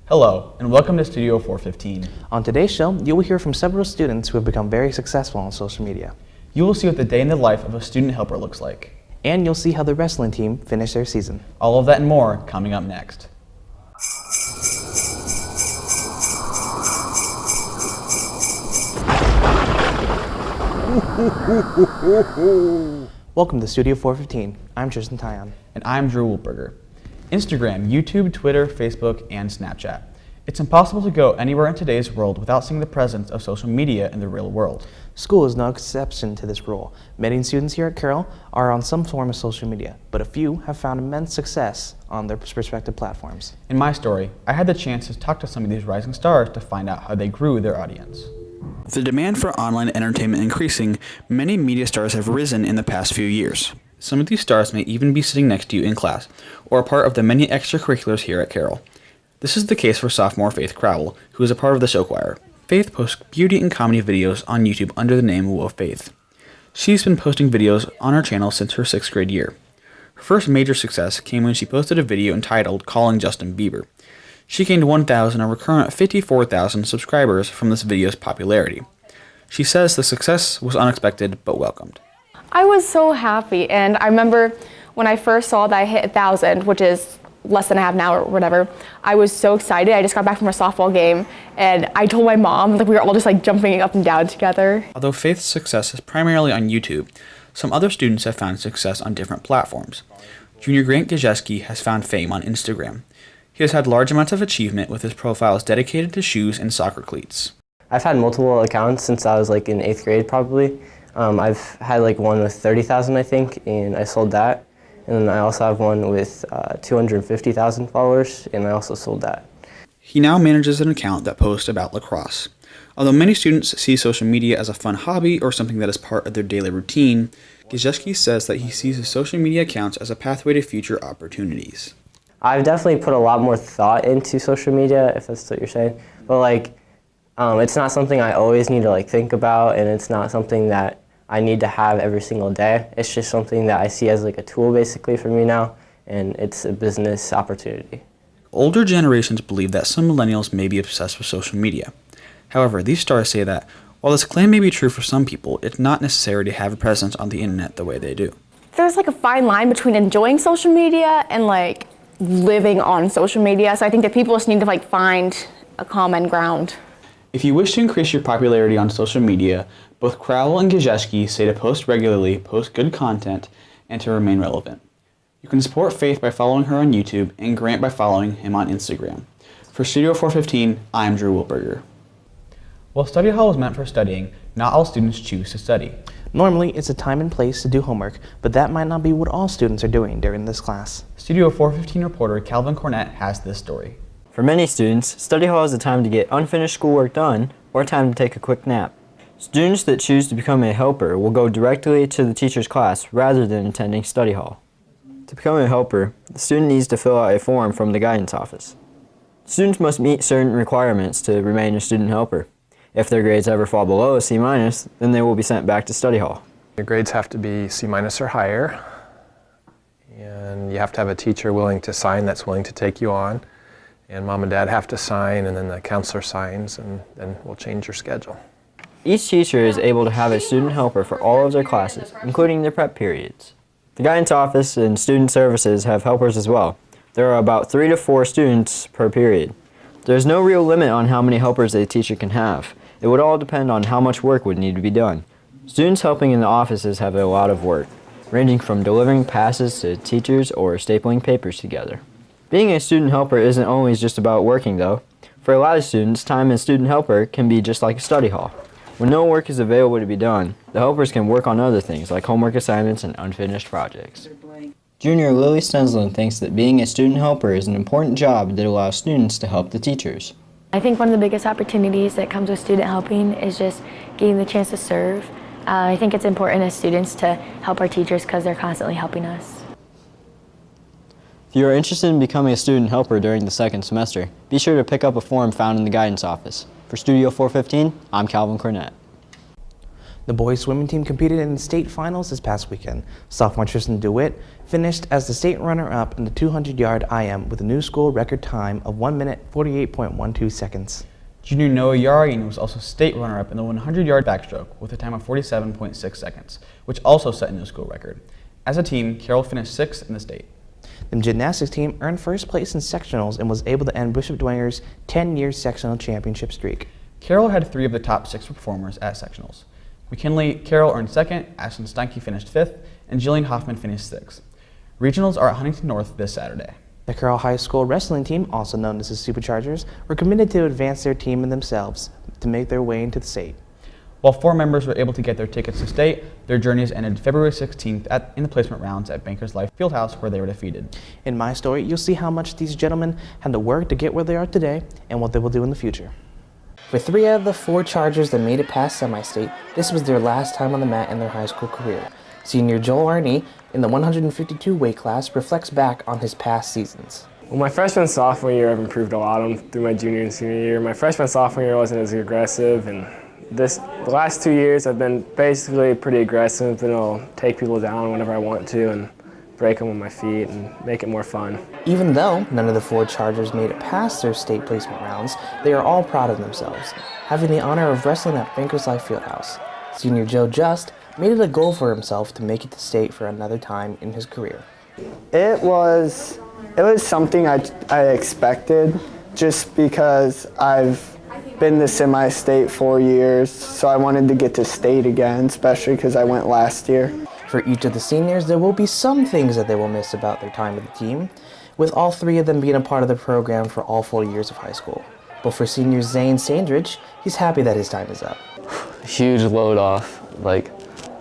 Hello, and welcome to Studio 415. On today's show, you will hear from several students who have become very successful on social media. You will see what the day in the life of a student helper looks like. And you'll see how the wrestling team finished their season. All of that and more coming up next. Welcome to Studio 415. I'm Tristan Tyon. And I'm Drew Wolperger. Instagram, YouTube, Twitter, Facebook, and Snapchat. It's impossible to go anywhere in today's world without seeing the presence of social media in the real world. School is no exception to this rule. Many students here at Carroll are on some form of social media, but a few have found immense success on their respective platforms. In my story, I had the chance to talk to some of these rising stars to find out how they grew their audience. With the demand for online entertainment increasing, many media stars have risen in the past few years. Some of these stars may even be sitting next to you in class, or a part of the many extracurriculars here at Carroll. This is the case for sophomore Faith Carroll, who is a part of the show choir. Faith posts beauty and comedy videos on YouTube under the name Woo of Faith. She's been posting videos on her channel since her 6th grade year. Her first major success came when she posted a video entitled Calling Justin Bieber. She gained 1,000 over current 54,000 subscribers from this video's popularity. She says the success was unexpected but welcomed. I was so happy, and I remember when I first saw that I hit 1,000, which is less than a half an hour or whatever, I was so excited. I just got back from a softball game, and I told my mom, we were all just jumping up and down together. Although Faith's success is primarily on YouTube, some other students have found success on different platforms. Junior Grant Gajeski has found fame on Instagram. He has had large amounts of achievement with his profiles dedicated to shoes and soccer cleats. I've had multiple accounts since I was in 8th grade probably. I've had one with 30,000 I think, and I sold that. And then I also have one with 250,000 followers, and I also sold that. He now manages an account that posts about lacrosse. Although many students see social media as a fun hobby or something that is part of their daily routine, Gajeski says that he sees his social media accounts as a pathway to future opportunities. I've definitely put a lot more thought into social media, if that's what you're saying. But it's not something I always need to think about, and it's not something that I need to have every single day. It's just something that I see as a tool basically for me now, and it's a business opportunity. Older generations believe that some millennials may be obsessed with social media. However, these stars say that while this claim may be true for some people, it's not necessary to have a presence on the internet the way they do. There's a fine line between enjoying social media and living on social media, so I think that people just need to find a common ground. If you wish to increase your popularity on social media, both Carroll and Gajeski say to post regularly, post good content, and to remain relevant. You can support Faith by following her on YouTube and Grant by following him on Instagram. For Studio 415, I'm Drew Wolperger. While study hall is meant for studying, not all students choose to study. Normally, it's a time and place to do homework, but that might not be what all students are doing during this class. Studio 415 reporter Calvin Cornett has this story. For many students, study hall is a time to get unfinished schoolwork done or a time to take a quick nap. Students that choose to become a helper will go directly to the teacher's class rather than attending study hall. To become a helper, the student needs to fill out a form from the guidance office. Students must meet certain requirements to remain a student helper. If their grades ever fall below a C-, then they will be sent back to study hall. Your grades have to be C- or higher, and you have to have a teacher willing to sign that's willing to take you on, and mom and dad have to sign, and then the counselor signs, and then we'll change your schedule. Each teacher is able to have a student helper for all of their classes, including their prep periods. The guidance office and student services have helpers as well. There are about 3 to 4 students per period. There's no real limit on how many helpers a teacher can have. It would all depend on how much work would need to be done. Students helping in the offices have a lot of work, ranging from delivering passes to teachers or stapling papers together. Being a student helper isn't always just about working though. For a lot of students, time as student helper can be just like a study hall. When no work is available to be done, the helpers can work on other things like homework assignments and unfinished projects. Junior Lily Stensland thinks that being a student helper is an important job that allows students to help the teachers. I think one of the biggest opportunities that comes with student helping is just getting the chance to serve. I think it's important as students to help our teachers because they're constantly helping us. If you are interested in becoming a student helper during the 2nd semester, be sure to pick up a form found in the guidance office. For Studio 415, I'm Calvin Cornett. The boys swimming team competed in the state finals this past weekend. Sophomore Tristan DeWitt finished as the state runner-up in the 200-yard IM with a new school record time of 1 minute 48.12 seconds. Junior Noah Yarian was also state runner-up in the 100-yard backstroke with a time of 47.6 seconds, which also set a new school record. As a team, Carroll finished 6th in the state. The gymnastics team earned first place in sectionals and was able to end Bishop Dwinger's 10-year sectional championship streak. Carroll had 3 of the top 6 performers at sectionals. McKinley Carroll earned 2nd, Ashton Steinke finished 5th, and Jillian Hoffman finished 6th. Regionals are at Huntington North this Saturday. The Carroll High School wrestling team, also known as the Superchargers, were committed to advance their team and themselves to make their way into the state. While 4 members were able to get their tickets to state, their journeys ended February 16th in the placement rounds at Bankers Life Fieldhouse, where they were defeated. In my story, you'll see how much these gentlemen had to work to get where they are today and what they will do in the future. For 3 out of the 4 Chargers that made it past semi-state, this was their last time on the mat in their high school career. Senior Joel Arney, in the 152 weight class, reflects back on his past seasons. Well, my freshman and sophomore year, I've improved a lot through my junior and senior year. My freshman and sophomore year wasn't as aggressive, and the last 2 years I've been basically pretty aggressive, and I'll take people down whenever I want to and break them with my feet and make it more fun. Even though none of the 4 Chargers made it past their state placement rounds, they are all proud of themselves, having the honor of wrestling at Bankers Life Fieldhouse. Senior Joe Just made it a goal for himself to make it to state for another time in his career. It was something I expected, just because I've been to semi-state 4 years, so I wanted to get to state again, especially because I went last year. For each of the seniors, there will be some things that they will miss about their time with the team, with all 3 of them being a part of the program for all 4 years of high school. But for senior Zane Sandridge, he's happy that his time is up. Huge load off, like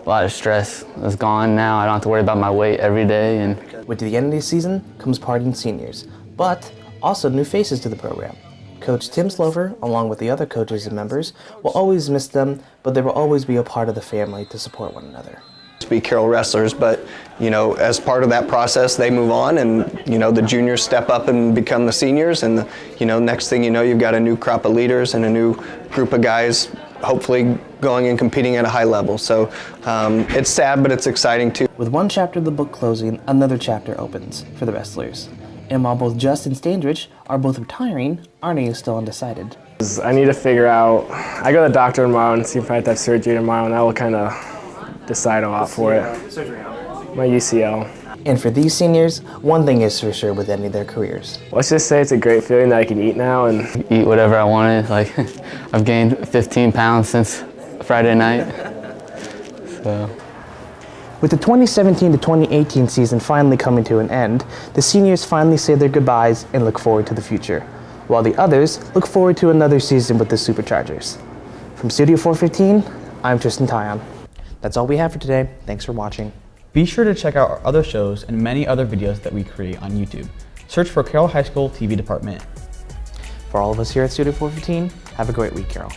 a lot of stress is gone now. I don't have to worry about my weight every day. And with the end of the season comes partying seniors, but also new faces to the program. Coach Tim Slover, along with the other coaches and members, will always miss them, but they will always be a part of the family to support one another. Be Carroll wrestlers, but as part of that process they move on, and the juniors step up and become the seniors, and next thing you know, you've got a new crop of leaders and a new group of guys hopefully going and competing at a high level. So it's sad, but it's exciting too. With one chapter of the book closing, another chapter opens for the wrestlers. And while both Justin and Standridge are both retiring, Arnie is still undecided. I need to figure out, I go to the doctor tomorrow and see if I have to have surgery tomorrow, and that will kind of decide a lot for it. My UCL. And for these seniors, one thing is for sure with ending their careers. Let's just say it's a great feeling that I can eat now and eat whatever I wanted. Like, I've gained 15 pounds since Friday night. So. With the 2017 to 2018 season finally coming to an end, the seniors finally say their goodbyes and look forward to the future, while the others look forward to another season with the Superchargers. From Studio 415, I'm Tristan Tyon. That's all we have for today. Thanks for watching. Be sure to check out our other shows and many other videos that we create on YouTube. Search for Carroll High School TV Department. For all of us here at Studio 415, have a great week, Carroll.